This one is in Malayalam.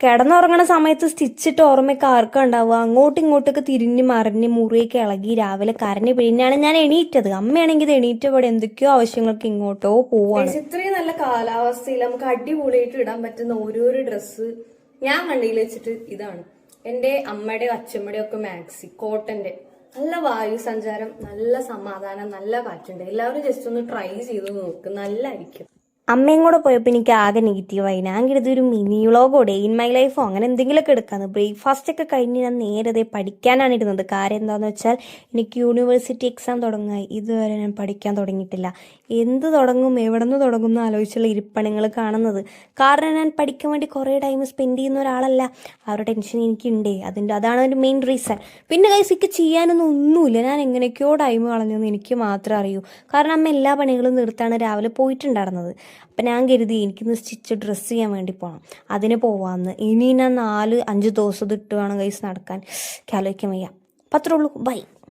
കിടന്നുറങ്ങണ സമയത്ത് സ്റ്റിച്ചിട്ട് ഓർമ്മയൊക്കെ ആർക്കും ഉണ്ടാവുക. അങ്ങോട്ടും ഇങ്ങോട്ടൊക്കെ തിരിഞ്ഞ് മറിഞ്ഞ് മുറിയൊക്കെ ഇളകി രാവിലെ കരഞ്ഞ് പിഴിഞ്ഞാണ് ഞാൻ എണീറ്റത്. അമ്മയാണെങ്കിൽ ഇത് എണീറ്റവിടെ എന്തൊക്കെയോ ആവശ്യങ്ങൾക്ക് ഇങ്ങോട്ടോ പോവാണ്. ഇത്രയും നല്ല കാലാവസ്ഥയിൽ നമുക്ക് അടിപൊളിയായിട്ട് ഇടാൻ പറ്റുന്ന ഓരോരോ ഡ്രസ്സ് ഞാൻ കണ്ടതിൽ വെച്ചിട്ട് ഇതാണ്. എന്റെ അമ്മയുടെയും അച്ഛമ്മയുടെയും ഒക്കെ മാക്സി കോട്ടന്റെ, നല്ല വായു സഞ്ചാരം, നല്ല സമാധാനം, നല്ല കാറ്റുണ്ട്. എല്ലാവരും ജസ്റ്റ് ഒന്ന് ട്രൈ ചെയ്ത് നോക്ക്, നല്ലതായിരിക്കും. അമ്മയും കൂടെ പോയപ്പോൾ എനിക്ക് ആകെ നെഗറ്റീവായി. ഞാൻ കരുതി ഒരു മിനി വ്ളോഗോ ഡേ ഇൻ മൈ ലൈഫോ അങ്ങനെ എന്തെങ്കിലുമൊക്കെ എടുക്കാന്ന്. ബ്രേക്ക്ഫാസ്റ്റ് ഒക്കെ കഴിഞ്ഞ് ഞാൻ നേരെ പഠിക്കാനാണ് ഇരുന്നത്. കാര്യം എന്താണെന്ന് വെച്ചാൽ എനിക്ക് യൂണിവേഴ്സിറ്റി എക്സാം തുടങ്ങായി. ഇതുവരെ ഞാൻ പഠിക്കാൻ തുടങ്ങിയിട്ടില്ല. എന്ത് തുടങ്ങും, എവിടെ നിന്ന് തുടങ്ങും എന്ന് ആലോചിച്ചുള്ള ഇരിപ്പണികൾ കാണുന്നത്. കാരണം ഞാൻ പഠിക്കാൻ വേണ്ടി കുറേ ടൈം സ്പെൻഡ് ചെയ്യുന്ന ഒരാളല്ല. ആ ഒരു ടെൻഷൻ എനിക്കുണ്ടേ, അതാണ് ഒരു മെയിൻ റീസൺ. പിന്നെ എനിക്ക് ചെയ്യാനൊന്നും ഒന്നുമില്ല. ഞാൻ എങ്ങനെയൊക്കെയോ ടൈം കളഞ്ഞെന്ന് എനിക്ക് മാത്രമേ അറിയൂ. കാരണം അമ്മ എല്ലാ പണികളും നിർത്താണ് രാവിലെ പോയിട്ടുണ്ടായിരുന്നത്. അപ്പം ഞാൻ കരുതി എനിക്കിന്ന് സ്റ്റിച്ച് ഡ്രസ്സ് ചെയ്യാൻ വേണ്ടി പോകണം, അതിന് പോവാമെന്ന്. ഇനി ഞാൻ 4-5 ദിവസം ഇട്ട് വേണം ഗൈസ് നടക്കാൻ. ആലോചിക്കാൻ വയ്യ. അപ്പം അത്രേ ഉള്ളൂ. ബൈ.